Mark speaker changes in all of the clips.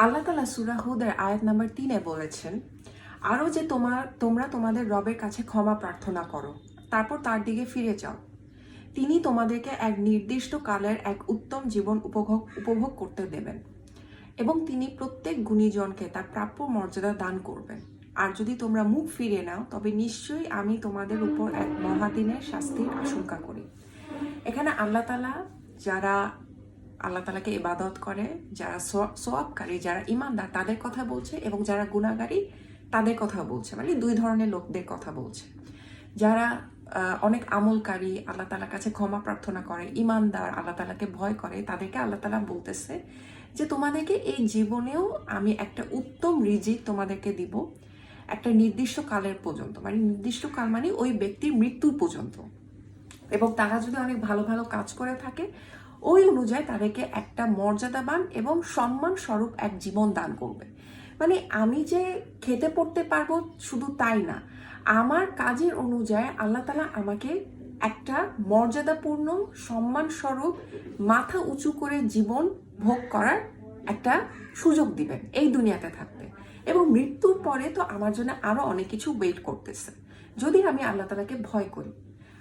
Speaker 1: আল্লাহ তাআলা সূরা হুদের আয়াত নাম্বার 3-এ বলেছেন, আরও যে তোমরা তোমাদের রবের কাছে ক্ষমা প্রার্থনা করো, তারপর তার দিকে ফিরে যাও। তিনি তোমাদেরকে এক নির্দিষ্ট কালের এক উত্তম জীবন উপভোগ করতে দেবেন এবং তিনি প্রত্যেক গুণীজনকে তার প্রাপ্য মর্যাদা দান করবেন। আর যদি তোমরা মুখ ফিরে নাও, তবে নিশ্চয়ই আমি তোমাদের উপর এক মহাদিনের শাস্তির আশঙ্কা করি। এখানে যারা আল্লাহ তাআলাকে ইবাদত করে, যারা সওয়াবকারী, যারা ঈমানদার, তাদের কথা বলছে, এবং যারা গুনাহগারী তাদের কথা বলছে। মানে দুই ধরনের লোকদের কথা বলছে। যারা অনেক আমলকারী, আল্লাহ তাআলার কাছে ক্ষমা প্রার্থনা করে, ঈমানদার, আল্লাহ তাআলাকে ভয় করে, তাদেরকে আল্লাহ তাআলা বলতেছে যে তোমাদেরকে এই জীবনেও আমি একটা উত্তম রিজিক তোমাদেরকে দিব, একটা নির্দিষ্ট কালের পর্যন্ত। মানে নির্দিষ্ট কাল মানে ওই ব্যক্তির মৃত্যু পর্যন্ত। এবং তারা যদি অনেক ভালো ভালো কাজ করে থাকে, ওই অনুযায়ী তাদেরকে একটা মর্যাদাবান এবং সম্মান স্বরূপ এক জীবন দান করবে। মানে আমি যে খেতে পড়তে পারবো শুধু তাই না, আমার কাজের অনুযায়ী আল্লাহ তাআলা আমাকে একটা মর্যাদাপূর্ণ সম্মান স্বরূপ মাথা উঁচু করে জীবন ভোগ করার একটা সুযোগ দিবেন এই দুনিয়াতে থাকতে। এবং মৃত্যুর পরে তো আমার জন্য আরো অনেক কিছু ওয়েট করতেছে, যদি আমি আল্লাহ তাআলাকে ভয় করি।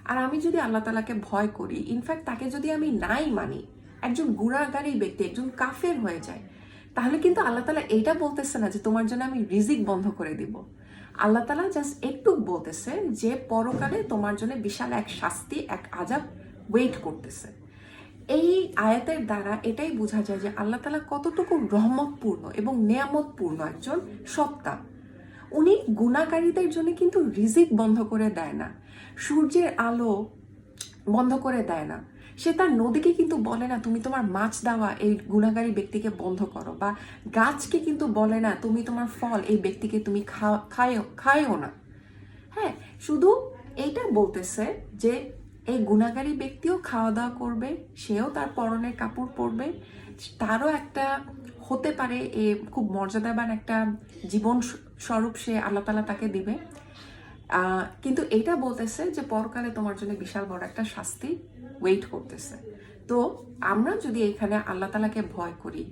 Speaker 1: আর আমি যদি আল্লাহ তাআলাকে ভয় করি, ইনফ্যাক্ট তাকে যদি আমি নাই মানি, একজন গুনাহগারী ব্যক্তি, একজন কাফের হয়ে যায়, তাহলে কিন্তু আল্লাহ তাআলা এইটা বলতেছে না যে তোমার জন্য আমি রিজিক বন্ধ করে দিব। আল্লাহ তাআলা জাস্ট একটু বলতেছে যে পরকালে তোমার জন্য বিশাল এক শাস্তি, এক আযাব ওয়েট করতেছে। এই আয়াতের দ্বারা এটাই বোঝা যায় যে আল্লাহ তাআলা কতটুকু রহমতপূর্ণ এবং নেয়ামতপূর্ণ একজন সত্তা। উনি গুনাহগারীদের জন্য কিন্তু রিজিক বন্ধ করে দেয় না, সূর্যের আলো বন্ধ করে দেয় না। সে তার নদীকে কিন্তু বলে না তুমি তোমার মাছ দেওয়া এই গুনাহগারী ব্যক্তিকে বন্ধ করো, বা গাছকে কিন্তু বলে না তুমি তোমার ফল এই ব্যক্তিকে তুমি খায়ও না। হ্যাঁ, শুধু এইটা বলতেছে যে এই গুনাহগারী ব্যক্তিও খাওয়া দাওয়া করবে, সেও তার পরনের কাপড় পরবে, তারও একটা হতে পারে এ খুব মর্যাদাবান একটা জীবন স্বরূপ সে আল্লাহ তাআলা তাকে দিবে। কিন্তু এইটা বলতেছে যে পরকালে তোমার জন্য বিশাল বড় একটা শাস্তি ওয়েট করতেছে। তো আমরা যদি এখানে আল্লাহ তাআলাকে ভয় করি,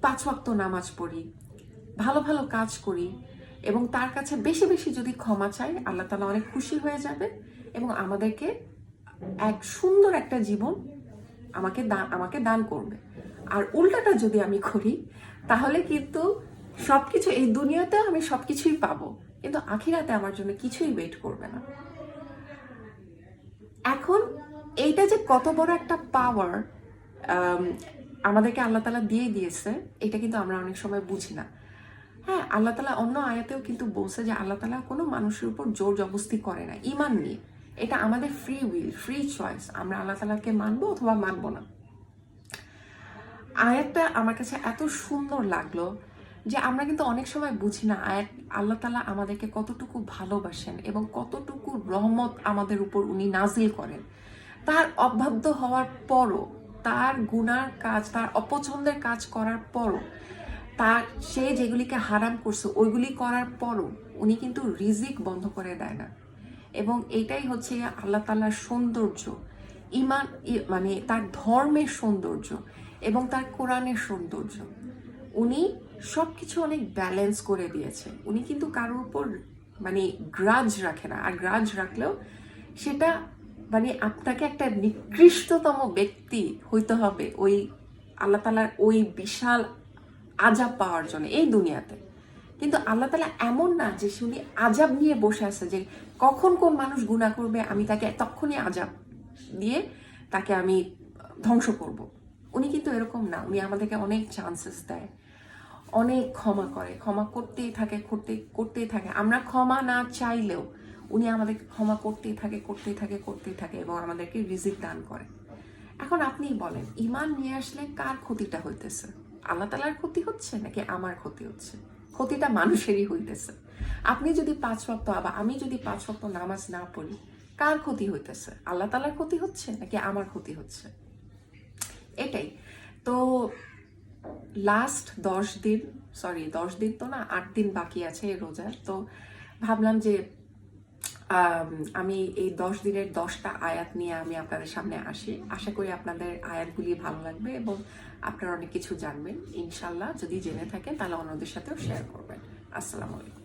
Speaker 1: 5 ওয়াক্ত নামাজ পড়ি, ভালো ভালো কাজ করি, এবং তার কাছে বেশি বেশি যদি ক্ষমা চাই, আল্লাহ তাআলা অনেক খুশি হয়ে যাবে এবং আমাদেরকে এক সুন্দর একটা জীবন আমাকে দান করবে। আর উল্টাটা যদি আমি করি, তাহলে কিন্তু সবকিছু এই দুনিয়াতেও আমি সবকিছুই পাবো, কিন্তু আখিরাতে আমার জন্য কিছুই ওয়েট করবে না। এখন এইটা যে কত বড় একটা পাওয়ার আমাদেরকে আল্লাহ তাআলা দিয়ে দিয়েছে, এটা কিন্তু আমরা অনেক সময় বুঝি না। হ্যাঁ, আল্লাহ তাআলা অন্য আয়াতেও কিন্তু বলছে যে আল্লাহ তাআলা কোনো মানুষের উপর জোর জবরদস্তি করে না ঈমান নিয়ে। এটা আমাদের ফ্রি উইল, ফ্রি চয়েস, আমরা আল্লাহ তাআলাকে মানবো অথবা মানবো না। আয়াতটা আমার কাছে এত সুন্দর লাগলো যে আমরা কিন্তু অনেক সময় বুঝি না আল্লাহ তাআলা আমাদেরকে কতটুকু ভালোবাসেন এবং কতটুকু রহমত আমাদের উপর উনি নাজিল করেন। তার অবাধ্য হওয়ার পরও, তার গুনার কাজ, তার অপছন্দের কাজ করার পরও, সে যেগুলিকে হারাম করছে ওইগুলি করার পরও উনি কিন্তু রিজিক বন্ধ করে দেয় না। এবং এটাই হচ্ছে আল্লাহ তাআলার সৌন্দর্য, মানে তার ধর্মের সৌন্দর্য এবং তার কোরআনের সৌন্দর্য। উনি সবকিছু অনেক ব্যালেন্স করে দিয়েছে। উনি কিন্তু কারোর উপর মানে গ্রাজ রাখে না, আর গ্রাজ রাখলেও সেটা মানে আপনাকে একটা নিকৃষ্টতম ব্যক্তি হইতে হবে ওই আল্লাহ তাআলার ওই বিশাল আযাব পাওয়ার জন্য এই দুনিয়াতে। কিন্তু আল্লাহ তাআলা এমন না যে উনি আযাব নিয়ে বসে আছে যে কখন কোন মানুষ গুনাহ করবে আমি তাকে তখনই আযাব দিয়ে তাকে আমি ধ্বংস করব। উনি কিন্তু এরকম না, উনি আমাদেরকে অনেক চান্সেস দেয়, অনেক ক্ষমা করে, ক্ষমা করতেই থাকে, করতেই থাকে। আমরা ক্ষমা না চাইলেও উনি আমাদেরকে ক্ষমা করতেই থাকে এবং আমাদেরকে রিজিক দান করে। এখন আপনিই বলেন, ঈমান নিয়ে আসলে কার ক্ষতিটা হইতেছে? আল্লাহ তাআলার ক্ষতি হচ্ছে নাকি আমার ক্ষতি হচ্ছে? ক্ষতিটা মানুষেরই হইতেছে। আপনি যদি 5 ওয়াক্ত, আবার আমি যদি 5 ওয়াক্ত নামাজ না পড়ি, কার ক্ষতি হইতেছে? আল্লাহ তাআলার ক্ষতি হচ্ছে নাকি আমার ক্ষতি হচ্ছে? এটাই তো। লাস্ট 10 দিন তো না, 8 দিন বাকি আছে এই রোজার। তো ভাবলাম যে আমি এই 10 দিনের 10টা আয়াত নিয়ে আমি আপনাদের সামনে আসি। আশা করি আপনাদের আয়াতগুলি ভালো লাগবে এবং আপনারা অনেক কিছু জানবেন ইনশাল্লাহ। যদি জেনে থাকেন তাহলে অন্যদের সাথেও শেয়ার করবেন। আসসালামু আলাইকুম।